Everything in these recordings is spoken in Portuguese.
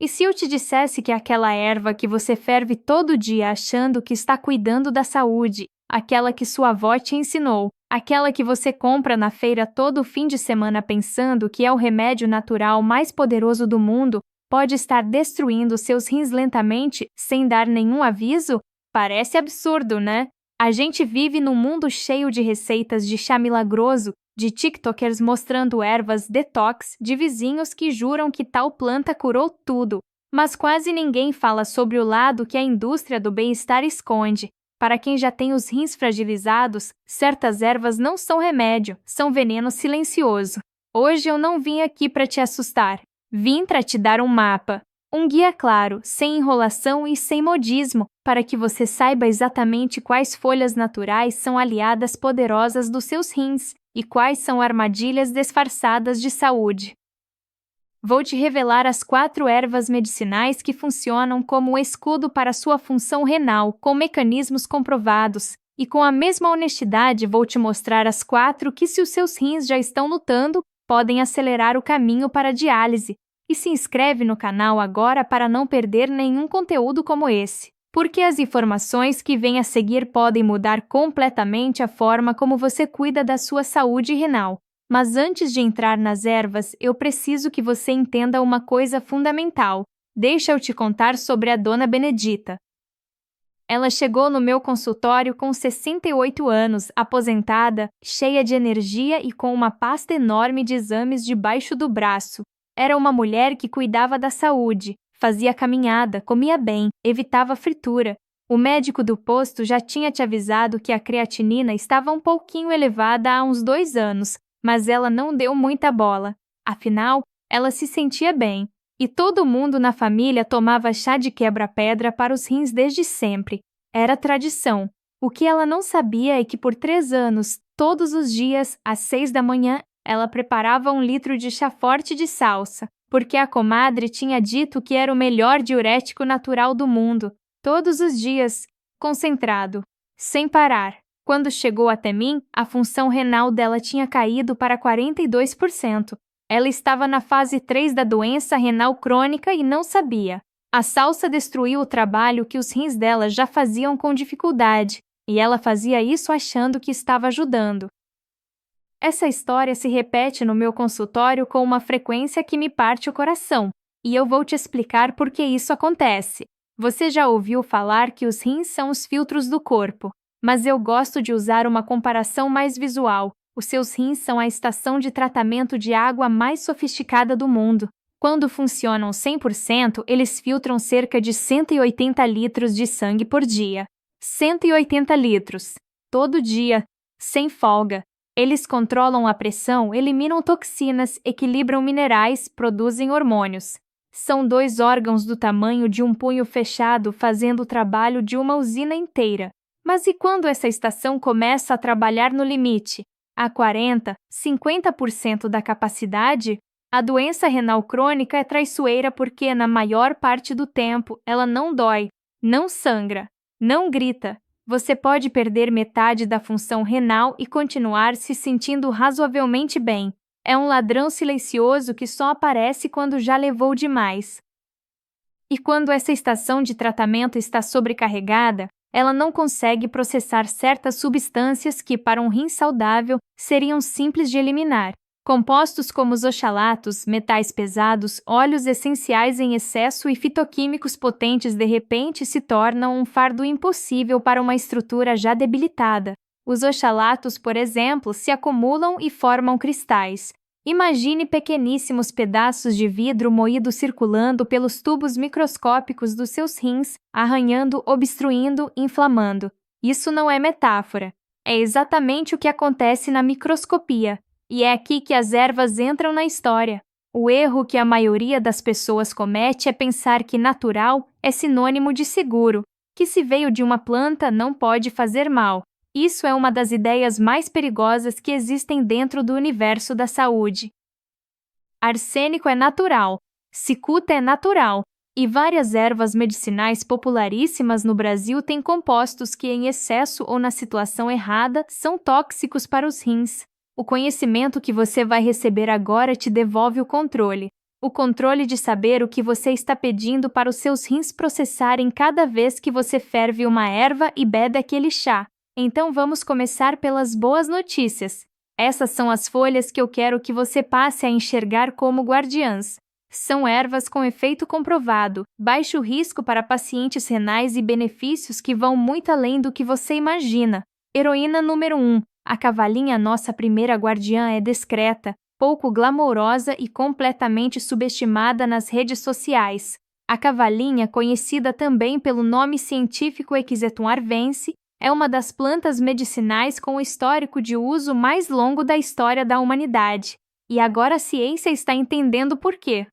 E se eu te dissesse que aquela erva que você ferve todo dia achando que está cuidando da saúde, aquela que sua avó te ensinou, aquela que você compra na feira todo fim de semana pensando que é o remédio natural mais poderoso do mundo, pode estar destruindo seus rins lentamente sem dar nenhum aviso? Parece absurdo, né? A gente vive num mundo cheio de receitas de chá milagroso, de TikTokers mostrando ervas detox, de vizinhos que juram que tal planta curou tudo. Mas quase ninguém fala sobre o lado que a indústria do bem-estar esconde. Para quem já tem os rins fragilizados, certas ervas não são remédio, são veneno silencioso. Hoje eu não vim aqui para te assustar. Vim para te dar um mapa. Um guia claro, sem enrolação e sem modismo, para que você saiba exatamente quais folhas naturais são aliadas poderosas dos seus rins e quais são armadilhas disfarçadas de saúde. Vou te revelar as 4 ervas medicinais que funcionam como escudo para sua função renal, com mecanismos comprovados, e com a mesma honestidade vou te mostrar as 4 que, se os seus rins já estão lutando, podem acelerar o caminho para a diálise. E se inscreve no canal agora para não perder nenhum conteúdo como esse, porque as informações que vêm a seguir podem mudar completamente a forma como você cuida da sua saúde renal. Mas antes de entrar nas ervas, eu preciso que você entenda uma coisa fundamental. Deixa eu te contar sobre a Dona Benedita. Ela chegou no meu consultório com 68 anos, aposentada, cheia de energia e com uma pasta enorme de exames debaixo do braço. Era uma mulher que cuidava da saúde, fazia caminhada, comia bem, evitava fritura. O médico do posto já tinha te avisado que a creatinina estava um pouquinho elevada há uns 2 anos, mas ela não deu muita bola. Afinal, ela se sentia bem. E todo mundo na família tomava chá de quebra-pedra para os rins desde sempre. Era tradição. O que ela não sabia é que por 3 anos, todos os dias, às 6 da manhã, ela preparava 1 litro de chá forte de salsa, porque a comadre tinha dito que era o melhor diurético natural do mundo. Todos os dias, concentrado, sem parar. Quando chegou até mim, a função renal dela tinha caído para 42%. Ela estava na fase 3 da doença renal crônica e não sabia. A salsa destruiu o trabalho que os rins dela já faziam com dificuldade, e ela fazia isso achando que estava ajudando. Essa história se repete no meu consultório com uma frequência que me parte o coração, e eu vou te explicar por que isso acontece. Você já ouviu falar que os rins são os filtros do corpo, mas eu gosto de usar uma comparação mais visual. Os seus rins são a estação de tratamento de água mais sofisticada do mundo. Quando funcionam 100%, eles filtram cerca de 180 litros de sangue por dia. 180 litros. Todo dia, sem folga. Eles controlam a pressão, eliminam toxinas, equilibram minerais, produzem hormônios. São 2 órgãos do tamanho de um punho fechado fazendo o trabalho de uma usina inteira. Mas e quando essa estação começa a trabalhar no limite? A 40, 50% da capacidade? A doença renal crônica é traiçoeira porque, na maior parte do tempo, ela não dói, não sangra, não grita. Você pode perder metade da função renal e continuar se sentindo razoavelmente bem. É um ladrão silencioso que só aparece quando já levou demais. E quando essa estação de tratamento está sobrecarregada, ela não consegue processar certas substâncias que, para um rim saudável, seriam simples de eliminar. Compostos como os oxalatos, metais pesados, óleos essenciais em excesso e fitoquímicos potentes de repente se tornam um fardo impossível para uma estrutura já debilitada. Os oxalatos, por exemplo, se acumulam e formam cristais. Imagine pequeníssimos pedaços de vidro moído circulando pelos tubos microscópicos dos seus rins, arranhando, obstruindo, inflamando. Isso não é metáfora. É exatamente o que acontece na microscopia. E é aqui que as ervas entram na história. O erro que a maioria das pessoas comete é pensar que natural é sinônimo de seguro, que se veio de uma planta não pode fazer mal. Isso é uma das ideias mais perigosas que existem dentro do universo da saúde. Arsênico é natural, cicuta é natural, e várias ervas medicinais popularíssimas no Brasil têm compostos que, em excesso ou na situação errada, são tóxicos para os rins. O conhecimento que você vai receber agora te devolve o controle. o controle de saber o que você está pedindo para os seus rins processarem cada vez que você ferve uma erva e bebe aquele chá. Então vamos começar pelas boas notícias. Essas são as folhas que eu quero que você passe a enxergar como guardiãs. São ervas com efeito comprovado, baixo risco para pacientes renais e benefícios que vão muito além do que você imagina. Heroína número 1. A cavalinha, nossa primeira guardiã, é discreta, pouco glamourosa e completamente subestimada nas redes sociais. A cavalinha, conhecida também pelo nome científico Equisetum arvense, é uma das plantas medicinais com o histórico de uso mais longo da história da humanidade. E agora a ciência está entendendo por quê.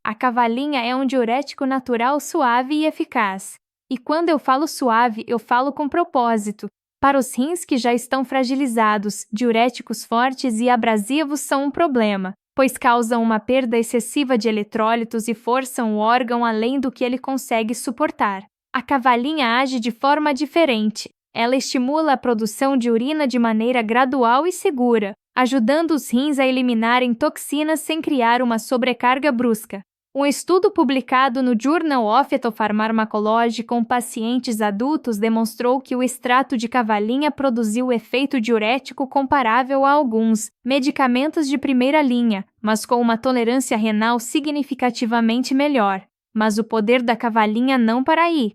A cavalinha é um diurético natural suave e eficaz. E quando eu falo suave, eu falo com propósito. Para os rins que já estão fragilizados, diuréticos fortes e abrasivos são um problema, pois causam uma perda excessiva de eletrólitos e forçam o órgão além do que ele consegue suportar. A cavalinha age de forma diferente. Ela estimula a produção de urina de maneira gradual e segura, ajudando os rins a eliminarem toxinas sem criar uma sobrecarga brusca. Um estudo publicado no Journal of Ethopharmacology com pacientes adultos demonstrou que o extrato de cavalinha produziu efeito diurético comparável a alguns medicamentos de primeira linha, mas com uma tolerância renal significativamente melhor. Mas o poder da cavalinha não para aí.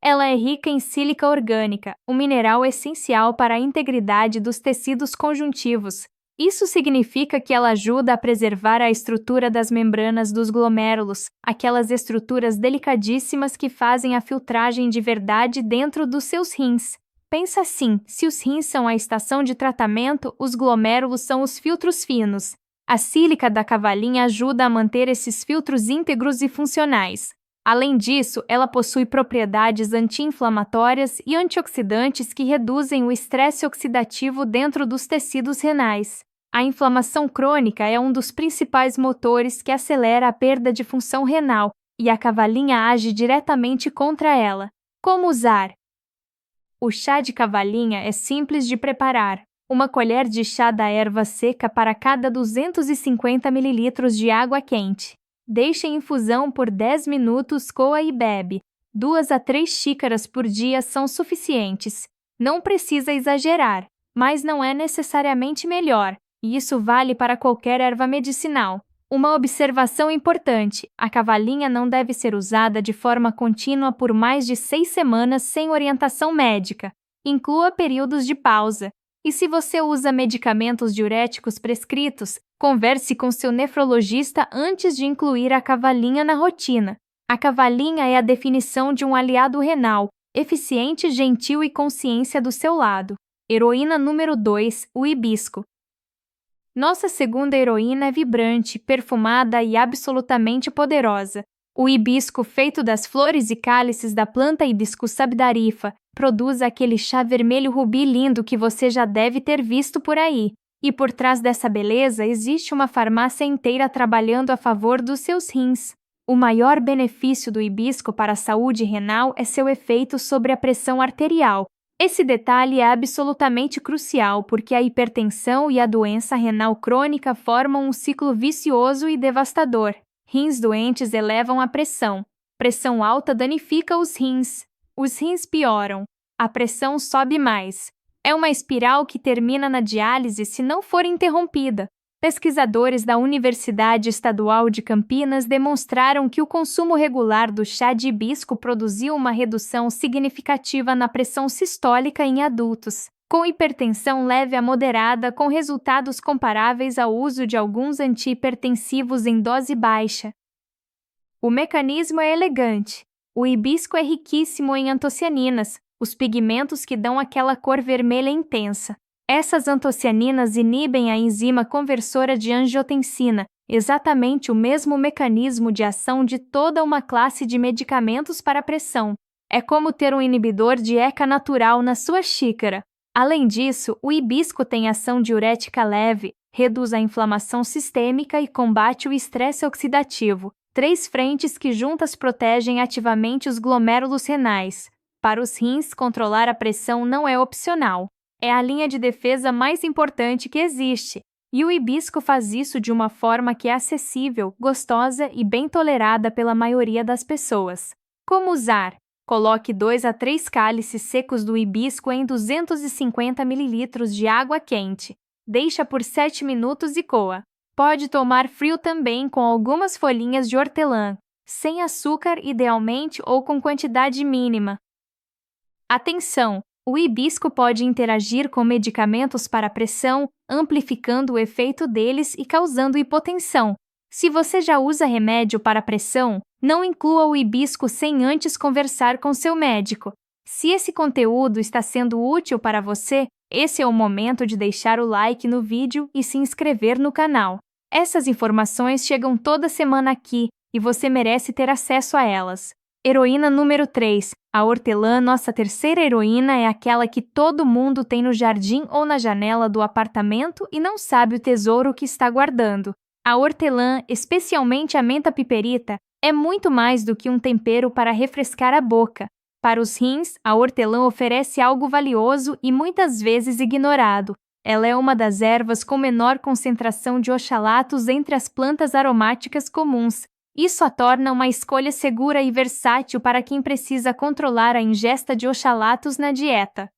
Ela é rica em sílica orgânica, um mineral essencial para a integridade dos tecidos conjuntivos. Isso significa que ela ajuda a preservar a estrutura das membranas dos glomérulos, aquelas estruturas delicadíssimas que fazem a filtragem de verdade dentro dos seus rins. Pensa assim, se os rins são a estação de tratamento, os glomérulos são os filtros finos. A sílica da cavalinha ajuda a manter esses filtros íntegros e funcionais. Além disso, ela possui propriedades anti-inflamatórias e antioxidantes que reduzem o estresse oxidativo dentro dos tecidos renais. A inflamação crônica é um dos principais motores que acelera a perda de função renal, e a cavalinha age diretamente contra ela. Como usar? O chá de cavalinha é simples de preparar. Uma colher de chá da erva seca para cada 250 ml de água quente. Deixe em infusão por 10 minutos, coa e bebe. 2 a 3 xícaras por dia são suficientes. Não precisa exagerar, mas não é necessariamente melhor, e isso vale para qualquer erva medicinal. Uma observação importante: a cavalinha não deve ser usada de forma contínua por mais de 6 semanas sem orientação médica. Inclua períodos de pausa. E se você usa medicamentos diuréticos prescritos, converse com seu nefrologista antes de incluir a cavalinha na rotina. A cavalinha é a definição de um aliado renal, eficiente, gentil e consciência do seu lado. Heroína número 2, o hibisco. Nossa segunda heroína é vibrante, perfumada e absolutamente poderosa. O hibisco, feito das flores e cálices da planta Hibiscus sabdarifa, produz aquele chá vermelho rubi lindo que você já deve ter visto por aí. E por trás dessa beleza existe uma farmácia inteira trabalhando a favor dos seus rins. O maior benefício do hibisco para a saúde renal é seu efeito sobre a pressão arterial. Esse detalhe é absolutamente crucial porque a hipertensão e a doença renal crônica formam um ciclo vicioso e devastador. Rins doentes elevam a pressão. Pressão alta danifica os rins. Os rins pioram. A pressão sobe mais. É uma espiral que termina na diálise se não for interrompida. Pesquisadores da Universidade Estadual de Campinas demonstraram que o consumo regular do chá de hibisco produziu uma redução significativa na pressão sistólica em adultos, com hipertensão leve a moderada, com resultados comparáveis ao uso de alguns antihipertensivos em dose baixa. O mecanismo é elegante. O hibisco é riquíssimo em antocianinas, os pigmentos que dão aquela cor vermelha intensa. Essas antocianinas inibem a enzima conversora de angiotensina, exatamente o mesmo mecanismo de ação de toda uma classe de medicamentos para pressão. É como ter um inibidor de ECA natural na sua xícara. Além disso, o hibisco tem ação diurética leve, reduz a inflamação sistêmica e combate o estresse oxidativo. 3 frentes que juntas protegem ativamente os glomérulos renais. Para os rins, controlar a pressão não é opcional. É a linha de defesa mais importante que existe. E o hibisco faz isso de uma forma que é acessível, gostosa e bem tolerada pela maioria das pessoas. Como usar? Coloque 2 a 3 cálices secos do hibisco em 250 ml de água quente. Deixa por 7 minutos e coa. Pode tomar frio também com algumas folhinhas de hortelã, sem açúcar idealmente ou com quantidade mínima. Atenção! O hibisco pode interagir com medicamentos para pressão, amplificando o efeito deles e causando hipotensão. Se você já usa remédio para pressão, não inclua o hibisco sem antes conversar com seu médico. Se esse conteúdo está sendo útil para você, esse é o momento de deixar o like no vídeo e se inscrever no canal. Essas informações chegam toda semana aqui e você merece ter acesso a elas. Heroína número 3. A hortelã, nossa terceira heroína, é aquela que todo mundo tem no jardim ou na janela do apartamento e não sabe o tesouro que está guardando. A hortelã, especialmente a menta piperita, é muito mais do que um tempero para refrescar a boca. Para os rins, a hortelã oferece algo valioso e muitas vezes ignorado. Ela é uma das ervas com menor concentração de oxalatos entre as plantas aromáticas comuns. Isso a torna uma escolha segura e versátil para quem precisa controlar a ingesta de oxalatos na dieta.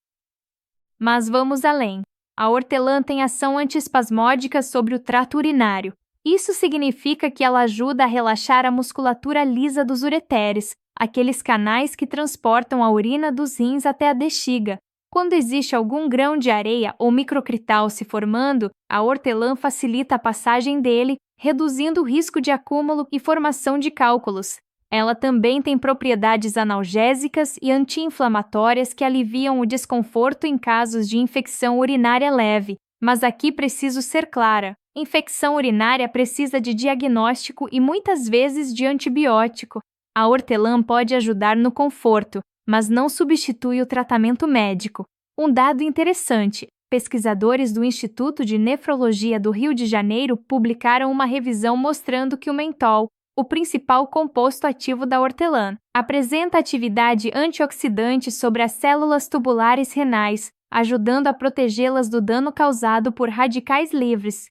Mas vamos além. A hortelã tem ação antiespasmódica sobre o trato urinário. Isso significa que ela ajuda a relaxar a musculatura lisa dos ureteres, aqueles canais que transportam a urina dos rins até a bexiga. Quando existe algum grão de areia ou microcrital se formando, a hortelã facilita a passagem dele, reduzindo o risco de acúmulo e formação de cálculos. Ela também tem propriedades analgésicas e anti-inflamatórias que aliviam o desconforto em casos de infecção urinária leve. Mas aqui preciso ser clara: infecção urinária precisa de diagnóstico e muitas vezes de antibiótico. A hortelã pode ajudar no conforto, mas não substitui o tratamento médico. Um dado interessante: pesquisadores do Instituto de Nefrologia do Rio de Janeiro publicaram uma revisão mostrando que o mentol, o principal composto ativo da hortelã, apresenta atividade antioxidante sobre as células tubulares renais, ajudando a protegê-las do dano causado por radicais livres.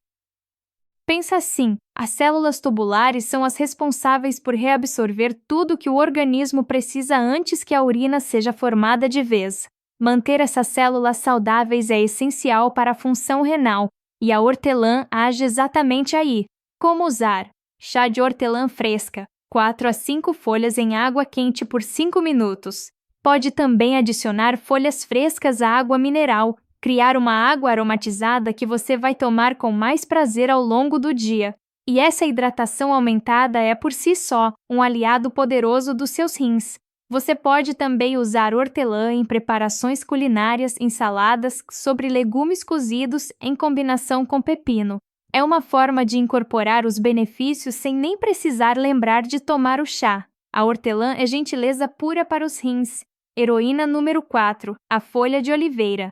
Pensa assim: as células tubulares são as responsáveis por reabsorver tudo que o organismo precisa antes que a urina seja formada de vez. Manter essas células saudáveis é essencial para a função renal, e a hortelã age exatamente aí. Como usar? Chá de hortelã fresca, 4 a 5 folhas em água quente por 5 minutos. Pode também adicionar folhas frescas à água mineral, criar uma água aromatizada que você vai tomar com mais prazer ao longo do dia. E essa hidratação aumentada é por si só um aliado poderoso dos seus rins. Você pode também usar hortelã em preparações culinárias, ensaladas, sobre legumes cozidos em combinação com pepino. É uma forma de incorporar os benefícios sem nem precisar lembrar de tomar o chá. A hortelã é gentileza pura para os rins. Heroína número 4. A folha de oliveira.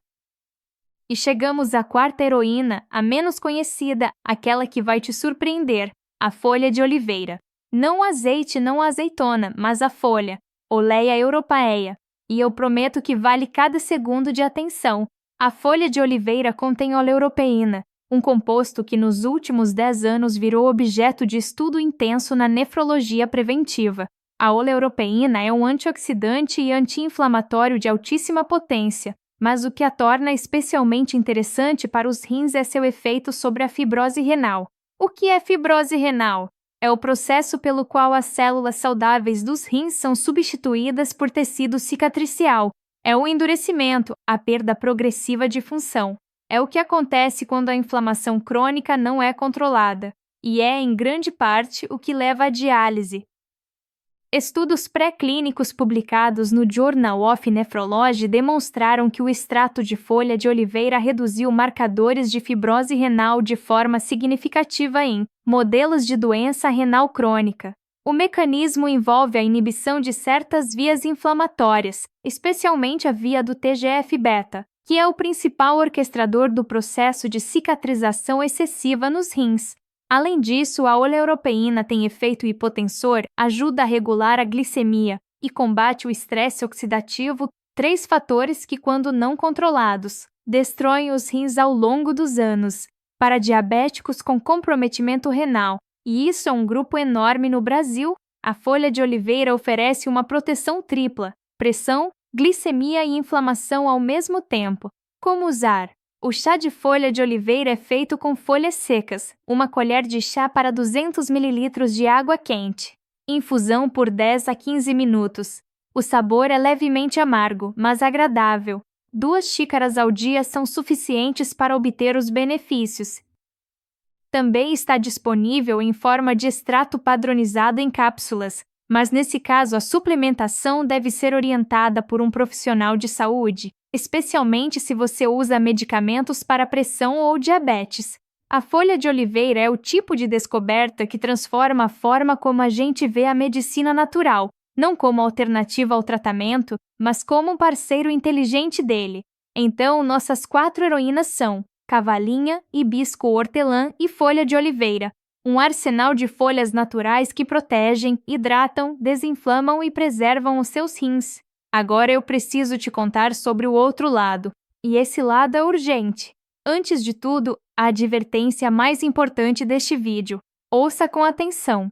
E chegamos à quarta heroína, a menos conhecida, aquela que vai te surpreender: a folha de oliveira. Não o azeite, não a azeitona, mas a folha, Oleia europaea. E eu prometo que vale cada segundo de atenção. A folha de oliveira contém oleuropeína, um composto que nos últimos 10 anos virou objeto de estudo intenso na nefrologia preventiva. A oleuropeína é um antioxidante e anti-inflamatório de altíssima potência, mas o que a torna especialmente interessante para os rins é seu efeito sobre a fibrose renal. O que é fibrose renal? É o processo pelo qual as células saudáveis dos rins são substituídas por tecido cicatricial. É o endurecimento, a perda progressiva de função. É o que acontece quando a inflamação crônica não é controlada, e é, em grande parte, o que leva à diálise. Estudos pré-clínicos publicados no Journal of Nephrology demonstraram que o extrato de folha de oliveira reduziu marcadores de fibrose renal de forma significativa em modelos de doença renal crônica. O mecanismo envolve a inibição de certas vias inflamatórias, especialmente a via do TGF-beta, que é o principal orquestrador do processo de cicatrização excessiva nos rins. Além disso, a oleuropeína tem efeito hipotensor, ajuda a regular a glicemia e combate o estresse oxidativo, 3 fatores que, quando não controlados, destroem os rins ao longo dos anos. para diabéticos com comprometimento renal, e isso é um grupo enorme no Brasil. A folha de oliveira oferece uma proteção tripla: pressão, glicemia e inflamação ao mesmo tempo. Como usar? O chá de folha de oliveira é feito com folhas secas, uma colher de chá para 200 ml de água quente. Infusão por 10 a 15 minutos. O sabor é levemente amargo, mas agradável. 2 xícaras ao dia são suficientes para obter os benefícios. Também está disponível em forma de extrato padronizado em cápsulas, mas nesse caso a suplementação deve ser orientada por um profissional de saúde, especialmente se você usa medicamentos para pressão ou diabetes. A folha de oliveira é o tipo de descoberta que transforma a forma como a gente vê a medicina natural, não como alternativa ao tratamento, mas como um parceiro inteligente dele. Então, nossas 4 heroínas são cavalinha, hibisco hortelã e folha de oliveira, um arsenal de folhas naturais que protegem, hidratam, desinflamam e preservam os seus rins. Agora eu preciso te contar sobre o outro lado, e esse lado é urgente. Antes de tudo, a advertência mais importante deste vídeo: ouça com atenção.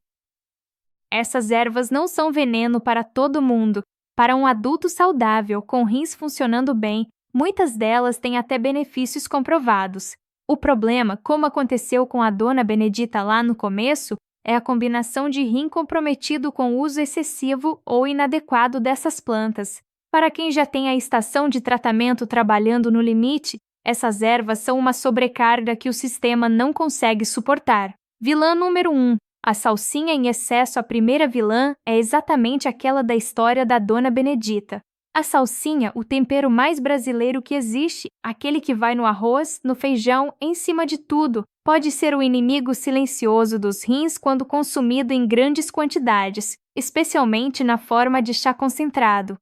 Essas ervas não são veneno para todo mundo. Para um adulto saudável, com rins funcionando bem, muitas delas têm até benefícios comprovados. O problema, como aconteceu com a Dona Benedita lá no começo, é a combinação de rim comprometido com o uso excessivo ou inadequado dessas plantas. Para quem já tem a estação de tratamento trabalhando no limite, essas ervas são uma sobrecarga que o sistema não consegue suportar. Vilã número 1. A salsinha em excesso. A primeira vilã é exatamente aquela da história da Dona Benedita. A salsinha, o tempero mais brasileiro que existe, aquele que vai no arroz, no feijão, em cima de tudo, pode ser o inimigo silencioso dos rins quando consumido em grandes quantidades, especialmente na forma de chá concentrado.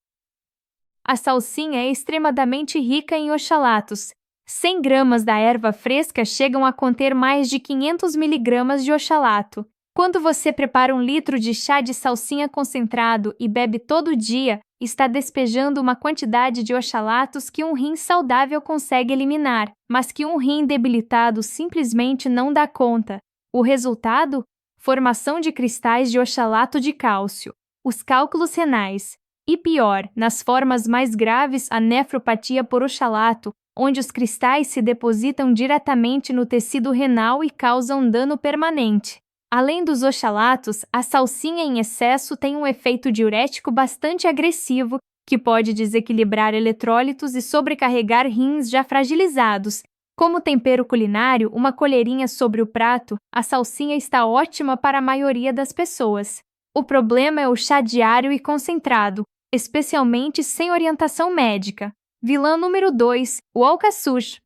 A salsinha é extremadamente rica em oxalatos. 100 gramas da erva fresca chegam a conter mais de 500 miligramas de oxalato. Quando você prepara 1 litro de chá de salsinha concentrado e bebe todo dia, está despejando uma quantidade de oxalatos que um rim saudável consegue eliminar, mas que um rim debilitado simplesmente não dá conta. O resultado? Formação de cristais de oxalato de cálcio, os cálculos renais. E pior, nas formas mais graves, a nefropatia por oxalato, onde os cristais se depositam diretamente no tecido renal e causam dano permanente. Além dos oxalatos, a salsinha em excesso tem um efeito diurético bastante agressivo, que pode desequilibrar eletrólitos e sobrecarregar rins já fragilizados. Como tempero culinário, uma colherinha sobre o prato, a salsinha está ótima para a maioria das pessoas. O problema é o chá diário e concentrado, especialmente sem orientação médica. Vilã número 2, o alcaçuz.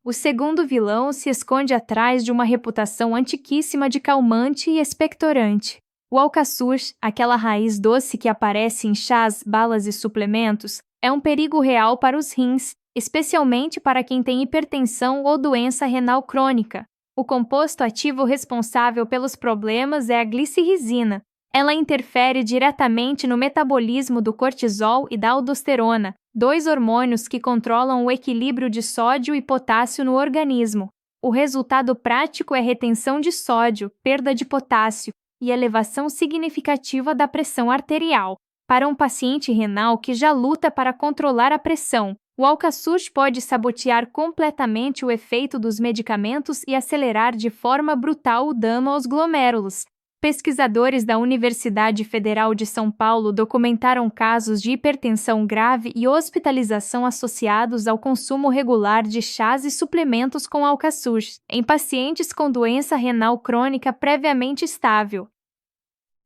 O segundo vilão se esconde atrás de uma reputação antiquíssima de calmante e expectorante. O alcaçuz, aquela raiz doce que aparece em chás, balas e suplementos, é um perigo real para os rins, especialmente para quem tem hipertensão ou doença renal crônica. O composto ativo responsável pelos problemas é a glicerrizina. Ela interfere diretamente no metabolismo do cortisol e da aldosterona, 2 hormônios que controlam o equilíbrio de sódio e potássio no organismo. O resultado prático é retenção de sódio, perda de potássio e elevação significativa da pressão arterial. Para um paciente renal que já luta para controlar a pressão, o alcaçuz pode sabotear completamente o efeito dos medicamentos e acelerar de forma brutal o dano aos glomérulos. Pesquisadores da Universidade Federal de São Paulo documentaram casos de hipertensão grave e hospitalização associados ao consumo regular de chás e suplementos com alcaçuz, em pacientes com doença renal crônica previamente estável.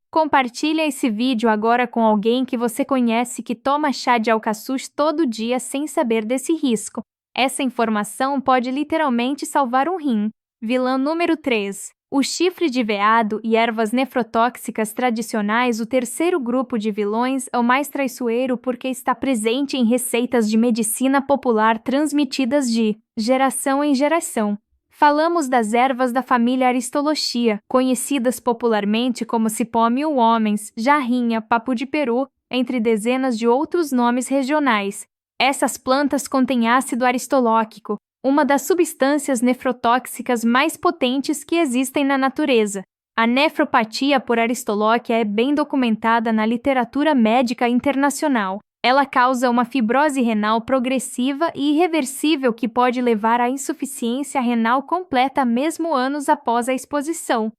Compartilhe esse vídeo agora com alguém que você conhece que toma chá de alcaçuz todo dia sem saber desse risco. Essa informação pode literalmente salvar um rim. Vilã número 3. O chifre de veado e ervas nefrotóxicas tradicionais. O terceiro grupo de vilões é o mais traiçoeiro porque está presente em receitas de medicina popular transmitidas de geração em geração. Falamos das ervas da família Aristolochia, conhecidas popularmente como cipó mil-homens, jarrinha, papo de peru, entre dezenas de outros nomes regionais. Essas plantas contêm ácido aristolóquico, uma das substâncias nefrotóxicas mais potentes que existem na natureza. A nefropatia por aristolóquia é bem documentada na literatura médica internacional. Ela causa uma fibrose renal progressiva e irreversível que pode levar à insuficiência renal completa mesmo anos após a exposição.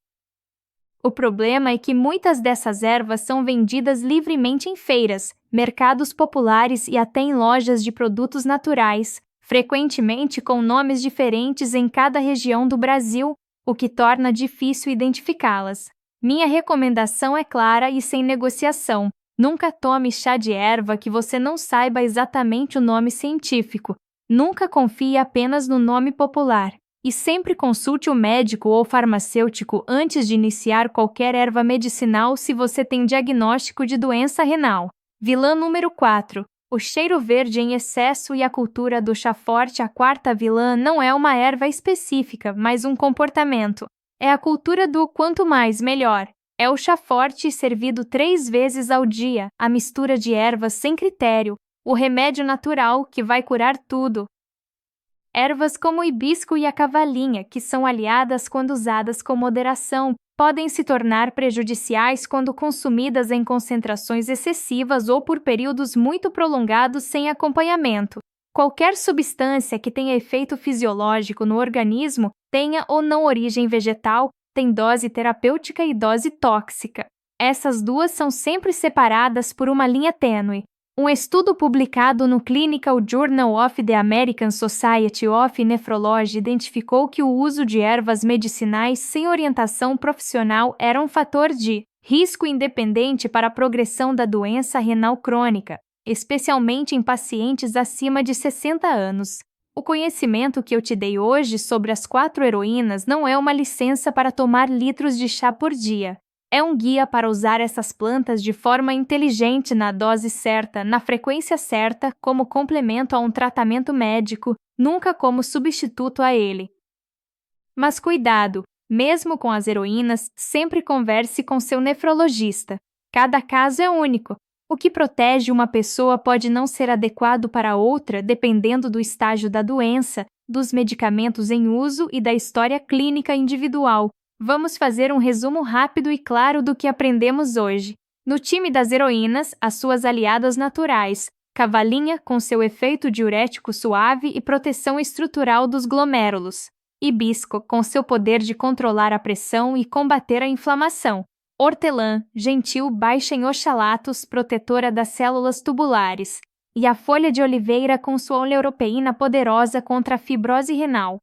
O problema é que muitas dessas ervas são vendidas livremente em feiras, mercados populares e até em lojas de produtos naturais, frequentemente com nomes diferentes em cada região do Brasil, o que torna difícil identificá-las. Minha recomendação é clara e sem negociação: nunca tome chá de erva que você não saiba exatamente o nome científico. Nunca confie apenas no nome popular. E sempre consulte o médico ou farmacêutico antes de iniciar qualquer erva medicinal se você tem diagnóstico de doença renal. Vilã número 4. O cheiro verde em excesso e a cultura do chá forte. A quarta vilã não é uma erva específica, mas um comportamento. É a cultura do quanto mais, melhor. É o chá forte servido 3 vezes ao dia, a mistura de ervas sem critério, o remédio natural que vai curar tudo. Ervas como o hibisco e a cavalinha, que são aliadas quando usadas com moderação, podem se tornar prejudiciais quando consumidas em concentrações excessivas ou por períodos muito prolongados sem acompanhamento. Qualquer substância que tenha efeito fisiológico no organismo, tenha ou não origem vegetal, tem dose terapêutica e dose tóxica. Essas duas são sempre separadas por uma linha tênue. Um estudo publicado no Clinical Journal of the American Society of Nephrology identificou que o uso de ervas medicinais sem orientação profissional era um fator de risco independente para a progressão da doença renal crônica, especialmente em pacientes acima de 60 anos. O conhecimento que eu te dei hoje sobre as 4 heroínas não é uma licença para tomar litros de chá por dia. É um guia para usar essas plantas de forma inteligente na dose certa, na frequência certa, como complemento a um tratamento médico, nunca como substituto a ele. Mas cuidado, mesmo com as heroínas, sempre converse com seu nefrologista. Cada caso é único. O que protege uma pessoa pode não ser adequado para outra, dependendo do estágio da doença, dos medicamentos em uso e da história clínica individual. Vamos fazer um resumo rápido e claro do que aprendemos hoje. No time das heroínas, as suas aliadas naturais: cavalinha, com seu efeito diurético suave e proteção estrutural dos glomérulos; hibisco, com seu poder de controlar a pressão e combater a inflamação; hortelã, gentil, baixa em oxalatos, protetora das células tubulares; e a folha de oliveira, com sua oleuropeína poderosa contra a fibrose renal.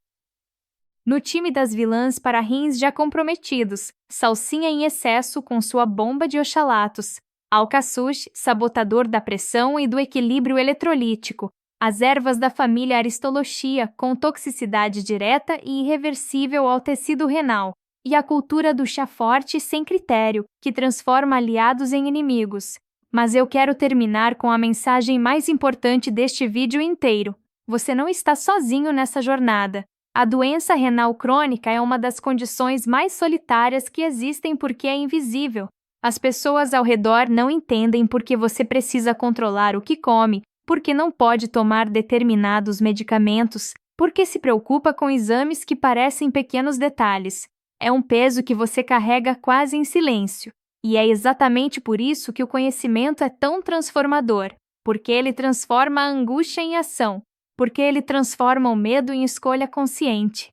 No time das vilãs para rins já comprometidos: salsinha em excesso com sua bomba de oxalatos; alcaçuz, sabotador da pressão e do equilíbrio eletrolítico; as ervas da família Aristolochia, com toxicidade direta e irreversível ao tecido renal; e a cultura do chá forte sem critério, que transforma aliados em inimigos. Mas eu quero terminar com a mensagem mais importante deste vídeo inteiro: você não está sozinho nessa jornada. A doença renal crônica é uma das condições mais solitárias que existem porque é invisível. As pessoas ao redor não entendem porque você precisa controlar o que come, porque não pode tomar determinados medicamentos, porque se preocupa com exames que parecem pequenos detalhes. É um peso que você carrega quase em silêncio. E é exatamente por isso que o conhecimento é tão transformador, porque ele transforma a angústia em ação, porque ele transforma o medo em escolha consciente.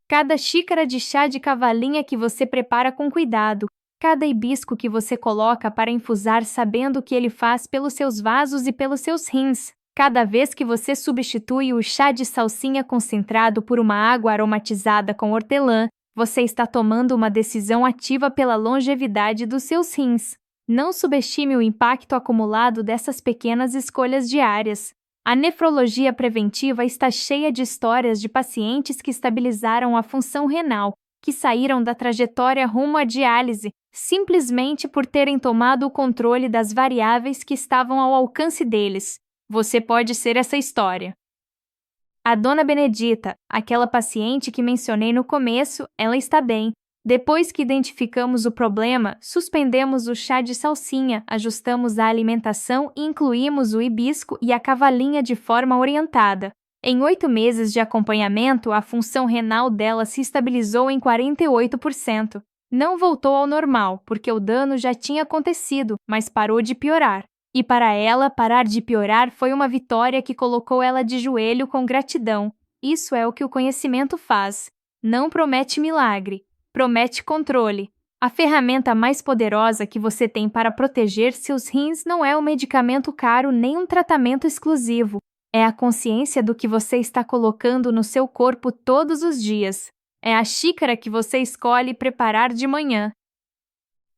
Cada xícara de chá de cavalinha que você prepara com cuidado, cada hibisco que você coloca para infusar sabendo o que ele faz pelos seus vasos e pelos seus rins, cada vez que você substitui o chá de salsinha concentrado por uma água aromatizada com hortelã, você está tomando uma decisão ativa pela longevidade dos seus rins. Não subestime o impacto acumulado dessas pequenas escolhas diárias. A nefrologia preventiva está cheia de histórias de pacientes que estabilizaram a função renal, que saíram da trajetória rumo à diálise, simplesmente por terem tomado o controle das variáveis que estavam ao alcance deles. Você pode ser essa história. A Dona Benedita, aquela paciente que mencionei no começo, ela está bem. Depois que identificamos o problema, suspendemos o chá de salsinha, ajustamos a alimentação e incluímos o hibisco e a cavalinha de forma orientada. Em 8 meses de acompanhamento, a função renal dela se estabilizou em 48%. Não voltou ao normal, porque o dano já tinha acontecido, mas parou de piorar. E para ela, parar de piorar foi uma vitória que colocou ela de joelho com gratidão. Isso é o que o conhecimento faz. Não promete milagre, promete controle. A ferramenta mais poderosa que você tem para proteger seus rins não é um medicamento caro nem um tratamento exclusivo. É a consciência do que você está colocando no seu corpo todos os dias. É a xícara que você escolhe preparar de manhã.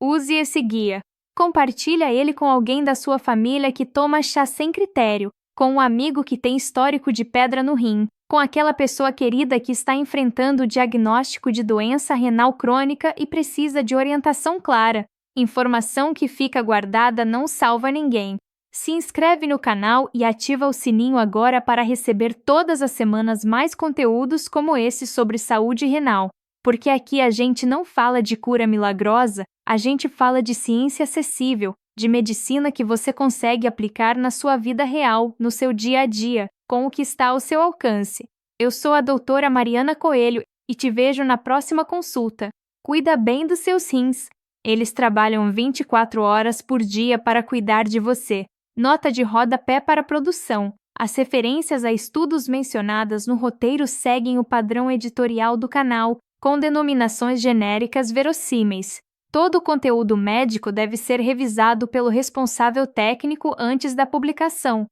Use esse guia. Compartilha ele com alguém da sua família que toma chá sem critério, com um amigo que tem histórico de pedra no rim, com aquela pessoa querida que está enfrentando o diagnóstico de doença renal crônica e precisa de orientação clara. Informação que fica guardada não salva ninguém. Se inscreve no canal e ativa o sininho agora para receber todas as semanas mais conteúdos como esse sobre saúde renal. Porque aqui a gente não fala de cura milagrosa, a gente fala de ciência acessível, de medicina que você consegue aplicar na sua vida real, no seu dia a dia, com o que está ao seu alcance. Eu sou a doutora Mariana Coelho e te vejo na próxima consulta. Cuida bem dos seus rins. Eles trabalham 24 horas por dia para cuidar de você. Nota de rodapé para a produção. As referências a estudos mencionadas no roteiro seguem o padrão editorial do canal, com denominações genéricas verossímeis. Todo o conteúdo médico deve ser revisado pelo responsável técnico antes da publicação.